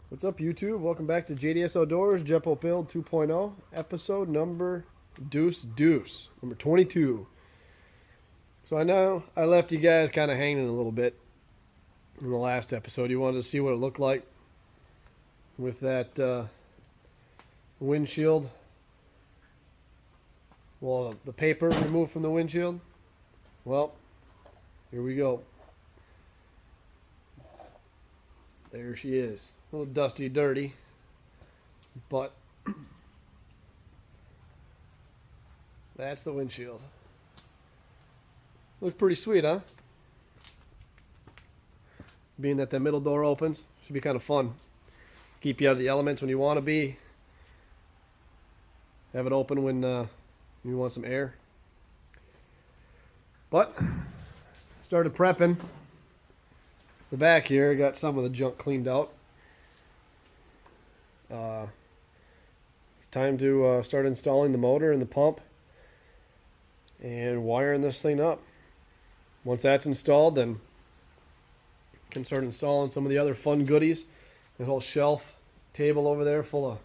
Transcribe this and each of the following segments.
What's up, YouTube? Welcome back to JDS Outdoors, Jeppo Build 2.0, episode number deuce, number 22. So I know I left you guys kind of hanging a little bit in the last episode. You wanted to see what it looked like with that windshield. Well, the paper removed from the windshield. Well, here we go. There she is. A little dusty, dirty, but that's the windshield. Looks pretty sweet, huh? Being that the middle door opens, should be kind of fun. Keep you out of the elements when you want to be. Have it open when you want some air. But started prepping the back here. Got some of the junk cleaned out. It's time to start installing the motor and the pump and wiring this thing up. Once that's installed, then can start installing some of the other fun goodies. The whole shelf table over there full of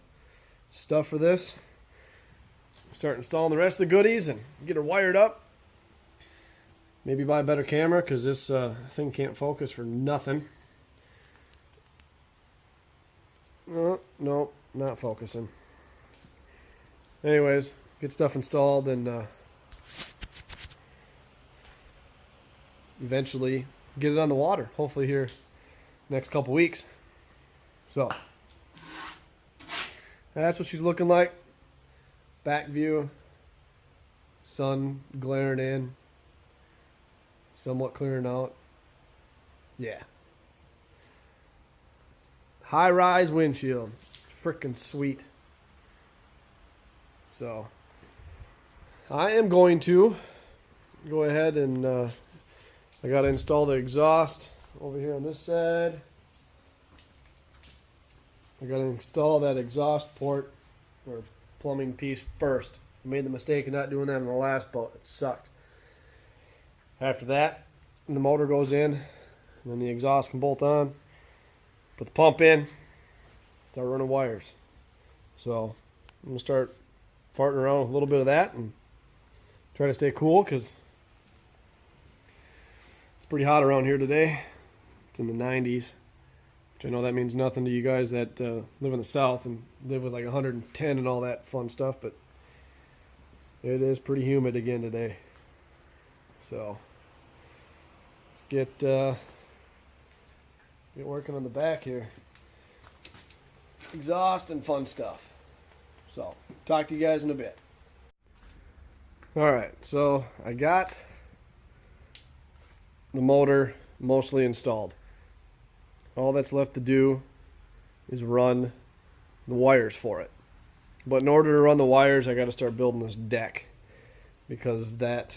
stuff for this. Start installing the rest of the goodies and get her wired up. Maybe buy a better camera because this thing can't focus for nothing. Nope, not focusing. Anyways, get stuff installed and eventually get it on the water. Hopefully here next couple weeks. So that's what she's looking like. Back view, sun glaring in, somewhat clearing out. Yeah. High-rise windshield. Freaking sweet. So, I am going to go ahead and I got to install the exhaust over here on this side. I got to install that exhaust port or plumbing piece first. I made the mistake of not doing that in the last boat. It sucked. After that, the motor goes in, and then the exhaust can bolt on. Put the pump in, start running wires. So I'm going to start farting around with a little bit of that and try to stay cool because it's pretty hot around here today. It's in the 90s, which I know that means nothing to you guys that live in the south and live with like 110 and all that fun stuff, but it is pretty humid again today. So let's get working on the back here. Exhaust and fun stuff. So, talk to you guys in a bit. Alright, so I got the motor mostly installed. All that's left to do is run the wires for it. But in order to run the wires, I got to start building this deck. Because that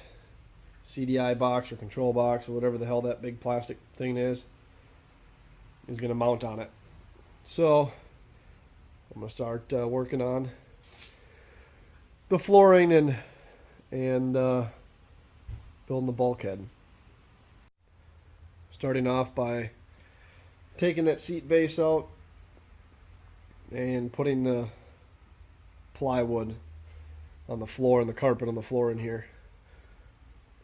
CDI box or control box or whatever the hell that big plastic thing is going to mount on it. So I'm going to start working on the flooring and building the bulkhead. Starting off by taking that seat base out and putting the plywood on the floor and the carpet on the floor in here,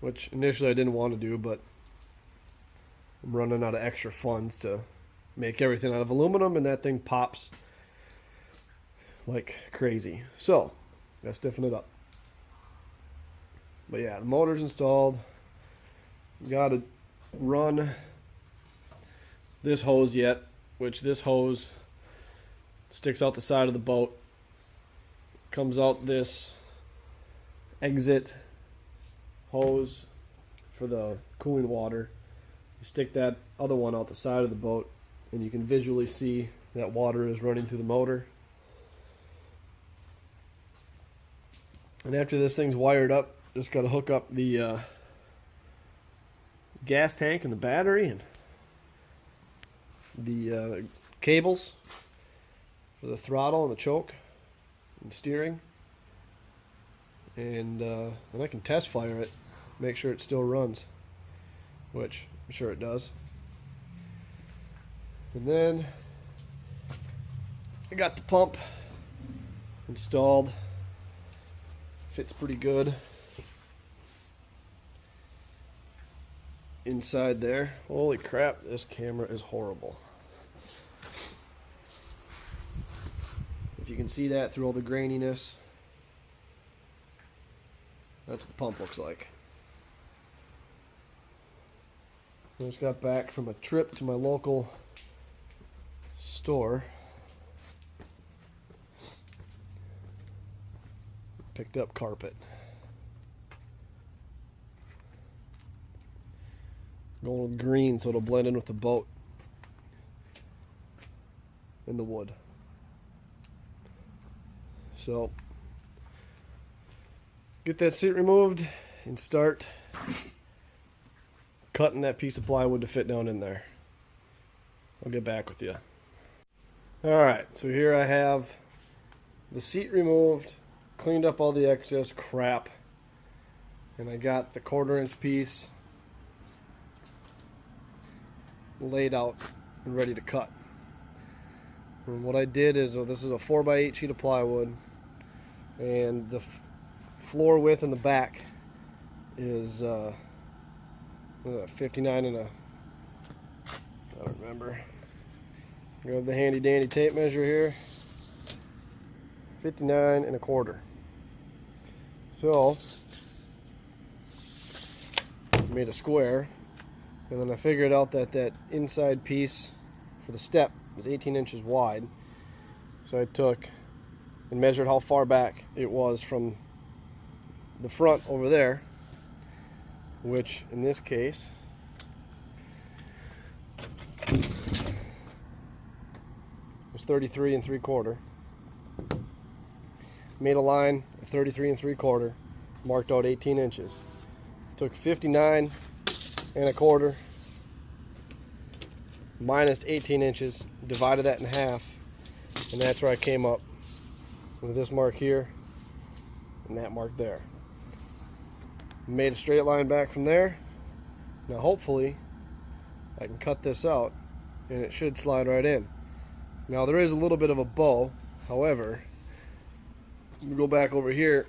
which initially I didn't want to do, but I'm running out of extra funds to make everything out of aluminum, and that thing pops like crazy. So, gotta stiffen it up. But yeah, the motor's installed. Gotta run this hose yet, which this hose sticks out the side of the boat. Comes out this exit hose for the cooling water. You stick that other one out the side of the boat, and you can visually see that water is running through the motor. And after this thing's wired up, just got to hook up the gas tank and the battery and the cables for the throttle and the choke and steering. And I can test fire it, make sure it still runs, which I'm sure it does. And then I got the pump installed. Fits pretty good inside there. Holy crap, this camera is horrible. If you can see that through all the graininess, that's what the pump looks like. I just got back from a trip to my local store. Picked up carpet. Going with green so it'll blend in with the boat and the wood. So, get that seat removed and start cutting that piece of plywood to fit down in there. I'll get back with you. Alright, so here I have the seat removed, cleaned up all the excess crap, and I got the 1/4 inch piece laid out and ready to cut. And what I did is, this is a 4x8 sheet of plywood, and the floor width in the back is 59 and a, I don't remember. I have the handy dandy tape measure here. 59 1/4. So made a square, and then I figured out that that inside piece for the step was 18 inches wide. So I took and measured how far back it was from the front over there, which in this case was 33 3/4. Made a line of 33 3/4, marked out 18 inches. Took 59 1/4 minus 18 inches, divided that in half, and that's where I came up with this mark here and that mark there. Made a straight line back from there. Now hopefully I can cut this out and it should slide right in. Now there is a little bit of a bow, however, we go back over here,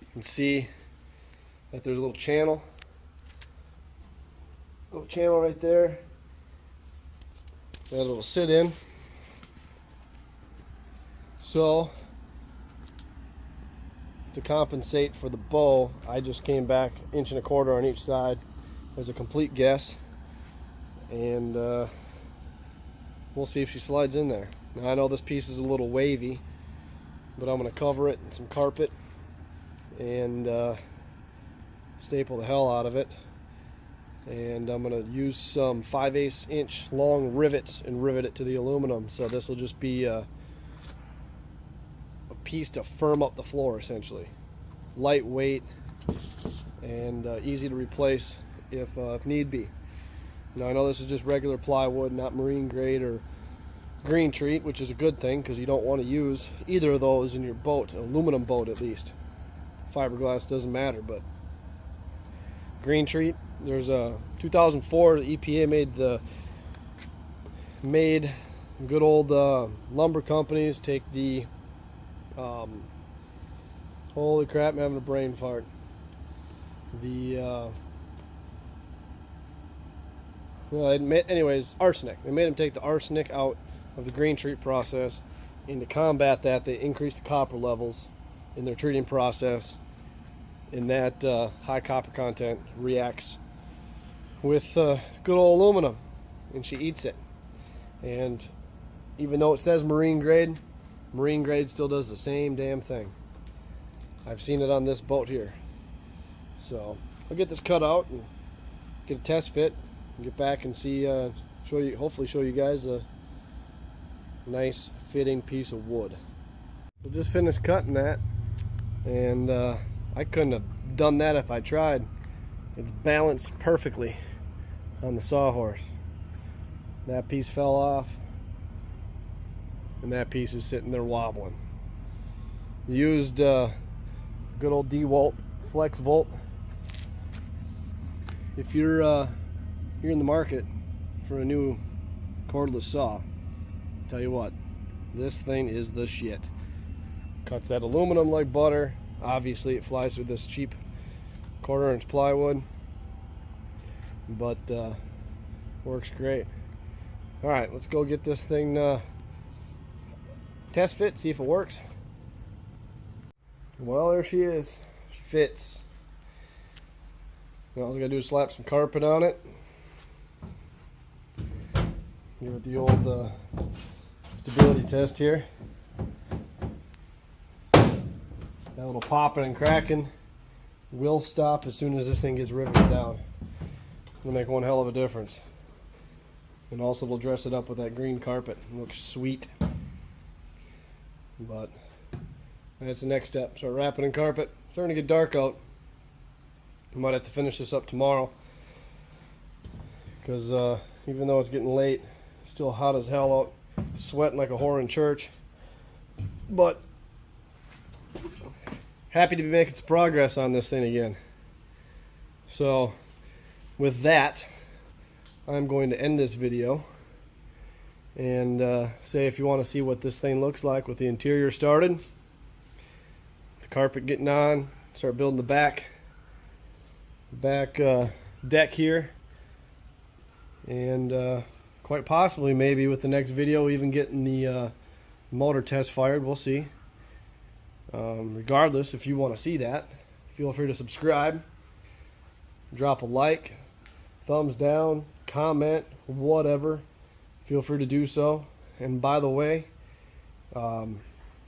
you can see that there's a little channel right there that it'll sit in. So to compensate for the bow, I just came back 1 1/4 on each side as a complete guess, and we'll see if she slides in there. Now I know this piece is a little wavy, but I'm going to cover it in some carpet and staple the hell out of it, and I'm going to use some 5/8 inch long rivets and rivet it to the aluminum. So this will just be a piece to firm up the floor, essentially. Lightweight and easy to replace if need be. Now I know this is just regular plywood, not marine grade or green treat, which is a good thing because you don't want to use either of those in your boat, an aluminum boat at least. Fiberglass doesn't matter, but green treat. There's a 2004, the EPA made good old lumber companies take the holy crap, I'm having a brain fart. Anyways, arsenic. They made them take the arsenic out of the green treat process, and to combat that, they increased the copper levels in their treating process, and that high copper content reacts with good old aluminum, and she eats it. And even though it says marine grade still does the same damn thing. I've seen it on this boat here. So I'll get this cut out and get a test fit and get back and see, hopefully show you guys a nice fitting piece of wood. So just finished cutting that, and I couldn't have done that if I tried. It's balanced perfectly on the sawhorse. That piece fell off, and that piece is sitting there wobbling. Used good old DeWalt Flex Volt. If you're in the market for a new cordless saw, Tell you what, this thing is the shit. Cuts that aluminum like butter. Obviously it flies through this cheap 1/4 inch plywood, but works great. Alright, let's go get this thing test fit, see if it works. Well, there she is. She fits. Now all I gotta do is slap some carpet on it. Give it the old stability test here. That little popping and cracking will stop as soon as this thing gets riveted down. It'll make one hell of a difference. And also we'll dress it up with that green carpet. It looks sweet. But that's the next step. Start wrapping in carpet. Starting to get dark out. I might have to finish this up tomorrow. Because even though it's getting late, it's still hot as hell out. Sweating like a whore in church. But happy to be making some progress on this thing again. So with that, I'm going to end this video and say if you want to see what this thing looks like with the interior started, the carpet getting on, start building the back deck here, and quite possibly maybe with the next video even getting the motor test fired. We'll see. Regardless, if you want to see that, feel free to subscribe, drop a like, thumbs down, comment, whatever. Feel free to do so. And by the way,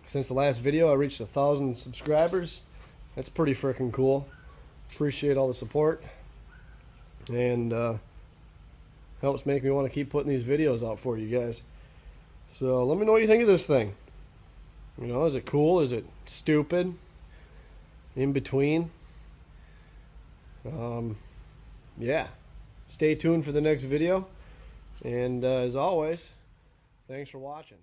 since the last video I reached 1,000 subscribers. That's pretty freaking cool. Appreciate all the support, and helps make me want to keep putting these videos out for you guys. So let me know what you think of this thing. You know, is it cool? Is it stupid? In between? Yeah. Stay tuned for the next video. And as always, thanks for watching.